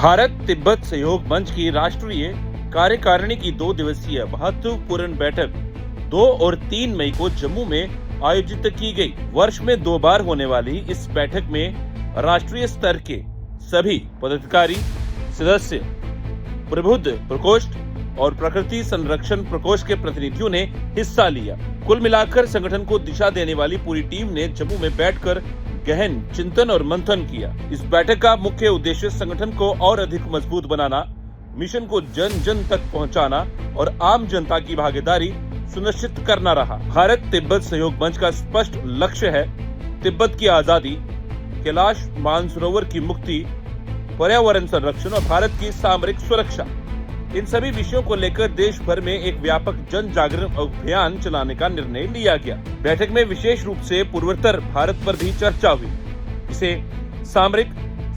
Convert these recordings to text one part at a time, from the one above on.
भारत तिब्बत सहयोग मंच की राष्ट्रीय कार्यकारिणी की 2 दिवसीय महत्वपूर्ण बैठक 2 और 3 मई को जम्मू में आयोजित की गई। वर्ष में 2 बार होने वाली इस बैठक में राष्ट्रीय स्तर के सभी पदाधिकारी, सदस्य, प्रबुद्ध प्रकोष्ठ और प्रकृति संरक्षण प्रकोष्ठ के प्रतिनिधियों ने हिस्सा लिया। कुल मिलाकर संगठन को दिशा देने वाली पूरी टीम ने जम्मू में बैठकर गहन चिंतन और मंथन किया। इस बैठक का मुख्य उद्देश्य संगठन को और अधिक मजबूत बनाना, मिशन को जन जन तक पहुंचाना और आम जनता की भागीदारी सुनिश्चित करना रहा। भारत तिब्बत सहयोग मंच का स्पष्ट लक्ष्य है तिब्बत की आजादी, कैलाश मानसरोवर की मुक्ति, पर्यावरण संरक्षण और भारत की सामरिक सुरक्षा। इन सभी विषयों को लेकर देश भर में एक व्यापक जन जागरण अभियान चलाने का निर्णय लिया गया। बैठक में विशेष रूप से पूर्वोत्तर भारत पर भी चर्चा हुई, जिसे सामरिक,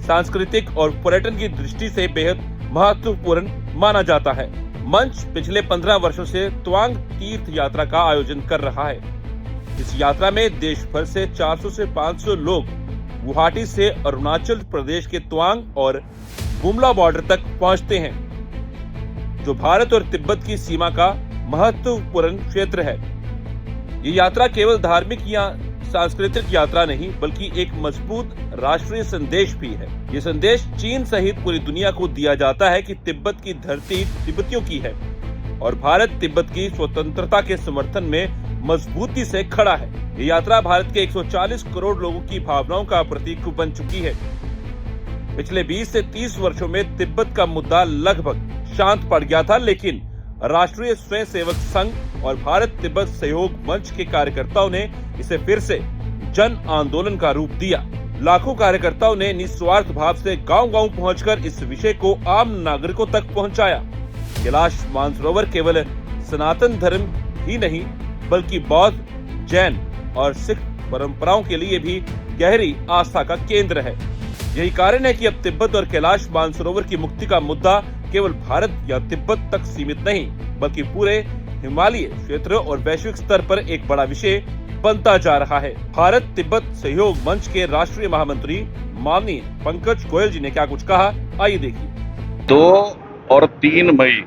सांस्कृतिक और पर्यटन की दृष्टि से बेहद महत्वपूर्ण माना जाता है। मंच पिछले 15 वर्षों से तवांग तीर्थ यात्रा का आयोजन कर रहा है। इस यात्रा में देश भर से 400 से 500 लोग गुवाहाटी से अरुणाचल प्रदेश के तवांग और बुमला बॉर्डर तक पहुंचते हैं, जो भारत और तिब्बत की सीमा का महत्वपूर्ण क्षेत्र है। ये यात्रा केवल धार्मिक या सांस्कृतिक यात्रा नहीं, बल्कि एक मजबूत राष्ट्रीय संदेश भी है। ये संदेश चीन सहित पूरी दुनिया को दिया जाता है कि तिब्बत की धरती तिब्बतियों की है और भारत तिब्बत की स्वतंत्रता के समर्थन में मजबूती से खड़ा है। ये यात्रा भारत के 140 करोड़ लोगों की भावनाओं का प्रतीक बन चुकी है। पिछले 20 से 30 वर्षों में तिब्बत का मुद्दा लगभग शांत पड़ गया था, लेकिन राष्ट्रीय स्वयंसेवक संघ और भारत तिब्बत सहयोग मंच के कार्यकर्ताओं ने इसे फिर से जन आंदोलन का रूप दिया। लाखों कार्यकर्ताओं ने निस्वार्थ भाव से गांव-गांव पहुंचकर इस विषय को आम नागरिकों तक पहुंचाया। कैलाश मानसरोवर केवल सनातन धर्म ही नहीं, बल्कि बौद्ध, जैन और सिख परंपराओं के लिए भी गहरी आस्था का केंद्र है। यही कारण है कि अब तिब्बत और कैलाश मानसरोवर की मुक्ति का मुद्दा केवल भारत या तिब्बत तक सीमित नहीं, बल्कि पूरे हिमालय क्षेत्र और वैश्विक स्तर पर एक बड़ा विषय बनता जा रहा है। भारत तिब्बत सहयोग मंच के राष्ट्रीय महामंत्री माननीय पंकज गोयल जी ने क्या कुछ कहा, आइए देखिए। 2 और 3 मई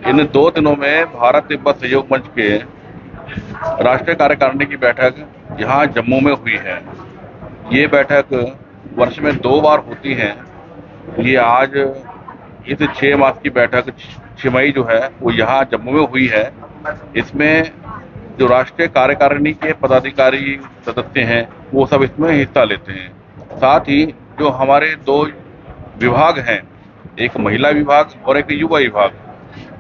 इन 2 दिनों में भारत तिब्बत सहयोग मंच के राष्ट्रीय कार्यकारिणी की बैठक यहाँ जम्मू में हुई है। ये बैठक वर्ष में 2 बार होती है। ये आज इस 6 मास की बैठक 6 मई जो है वो यहाँ जम्मू में हुई है। इसमें जो राष्ट्रीय कार्यकारिणी के पदाधिकारी सदस्य हैं वो सब इसमें हिस्सा लेते हैं। साथ ही जो हमारे 2 विभाग हैं, एक महिला विभाग और एक युवा विभाग,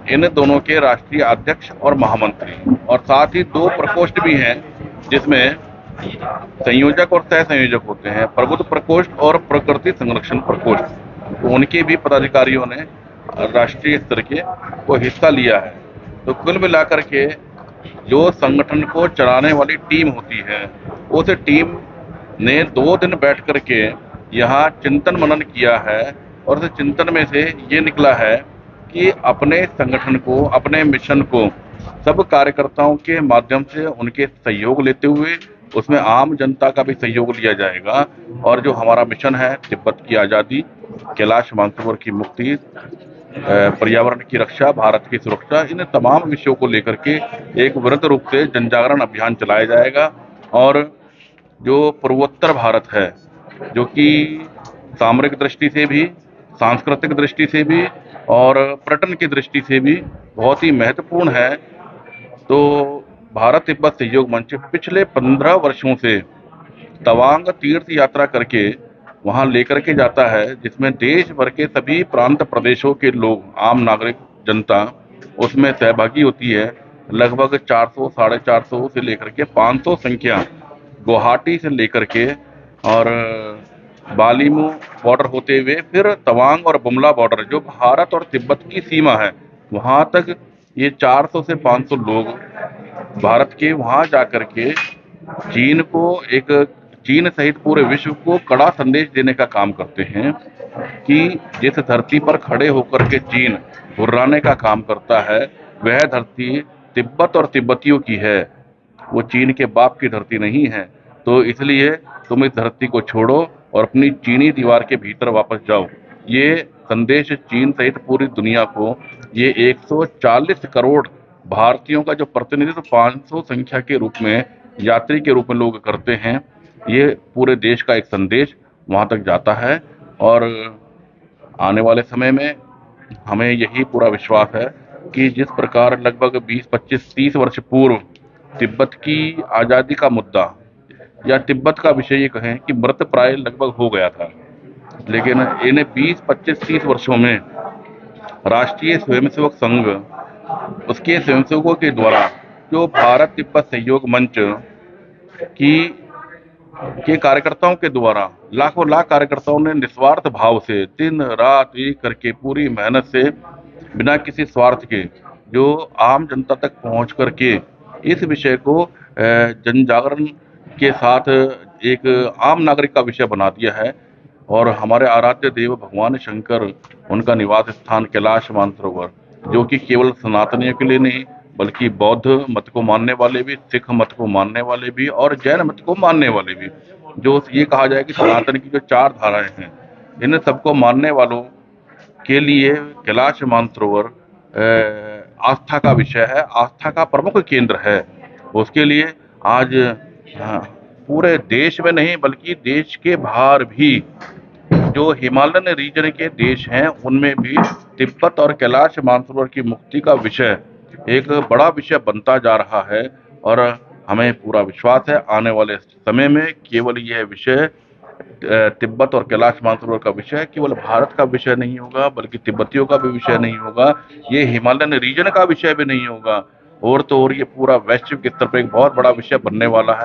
इन दोनों के राष्ट्रीय अध्यक्ष और महामंत्री, और साथ ही 2 प्रकोष्ठ भी हैं जिसमें संयोजक और सह संयोजक होते हैं, प्रबुद्ध प्रकोष्ठ और प्रकृति संरक्षण प्रकोष्ठ। तो उनके भी पदाधिकारियों ने राष्ट्रीय स्तर के को हिस्सा लिया है। तो कुल मिलाकर के जो संगठन को चलाने वाली टीम होती है, उस टीम ने 2 दिन बैठ करके यहाँ चिंतन मनन किया है और उस चिंतन में से ये निकला है कि अपने संगठन को, अपने मिशन को सब कार्यकर्ताओं के माध्यम से उनके सहयोग लेते हुए उसमें आम जनता का भी सहयोग लिया जाएगा। और जो हमारा मिशन है तिब्बत की आज़ादी, कैलाश मानसरोवर की मुक्ति, पर्यावरण की रक्षा, भारत की सुरक्षा, इन तमाम विषयों को लेकर के एक वृहद रूप से जनजागरण अभियान चलाया जाएगा। और जो पूर्वोत्तर भारत है, जो कि सामरिक दृष्टि से भी, सांस्कृतिक दृष्टि से भी और पर्यटन की दृष्टि से भी बहुत ही महत्वपूर्ण है, तो भारत तिब्बत सहयोग मंच पिछले 15 वर्षों से तवांग तीर्थ यात्रा करके वहां लेकर के जाता है, जिसमें देश भर के सभी प्रांत प्रदेशों के लोग, आम नागरिक जनता उसमें सहभागी होती है। लगभग 400, 450 से लेकर के 500 संख्या गुवाहाटी से लेकर के और बालीमू बॉर्डर होते हुए फिर तवांग और बुमला बॉर्डर, जो भारत और तिब्बत की सीमा है, वहां तक ये 400 से 500 लोग भारत के वहां जाकर के चीन को, एक चीन सहित पूरे विश्व को कड़ा संदेश देने का काम करते हैं कि जिस धरती पर खड़े होकर के चीन हुर्राने का काम करता है, वह धरती तिब्बत और तिब्बतियों की है, वो चीन के बाप की धरती नहीं है। तो इसलिए तुम इस धरती को छोड़ो और अपनी चीनी दीवार के भीतर वापस जाओ। ये संदेश चीन सहित पूरी दुनिया को ये 140 करोड़ भारतीयों का जो प्रतिनिधित्व 500 संख्या के रूप में यात्री के रूप में लोग करते हैं, ये पूरे देश का एक संदेश वहाँ तक जाता है। और आने वाले समय में हमें यही पूरा विश्वास है कि जिस प्रकार लगभग 20, 25, 30 वर्ष पूर्व तिब्बत की आज़ादी का मुद्दा या तिब्बत का विषय ये कहें कि मृत प्राय लगभग हो गया था, लेकिन इन 20, 25, 30 वर्षों में राष्ट्रीय स्वयंसेवक संघ, उसके स्वयंसेवकों के द्वारा जो भारत तिब्बत सहयोग मंच की के कार्यकर्ताओं के द्वारा लाखों लाख कार्यकर्ताओं ने निस्वार्थ भाव से दिन रात एक करके पूरी मेहनत से बिना किसी स्वार्थ के जो आम जनता तक पहुंच करके इस विषय को जन जागरण के साथ एक आम नागरिक का विषय बना दिया है। और हमारे आराध्य देव भगवान शंकर, उनका निवास स्थान कैलाश मानसरोवर, जो कि केवल सनातनियों के लिए नहीं बल्कि बौद्ध मत को मानने वाले भी, सिख मत को मानने वाले भी और जैन मत को मानने वाले भी, जो ये कहा जाए कि सनातन की जो 4 धाराएं हैं, इन सबको मानने वालों के लिए कैलाश मानसरोवर आस्था का विषय है, आस्था का प्रमुख केंद्र है। उसके लिए आज पूरे देश में नहीं बल्कि देश के बाहर भी जो हिमालयन रीजन के देश हैं उनमें भी तिब्बत और कैलाश मानसरोवर की मुक्ति का विषय एक बड़ा विषय बनता जा रहा है। और हमें पूरा विश्वास है आने वाले समय में केवल यह विषय तिब्बत और कैलाश मानसरोवर का विषय केवल भारत का विषय नहीं होगा बल्कि तिब्बतियों का भी विषय नहीं होगा, ये हिमालयन रीजन का विषय भी नहीं होगा, और तो और ये पूरा वैश्विक स्तर पर एक बहुत बड़ा विषय बनने वाला है।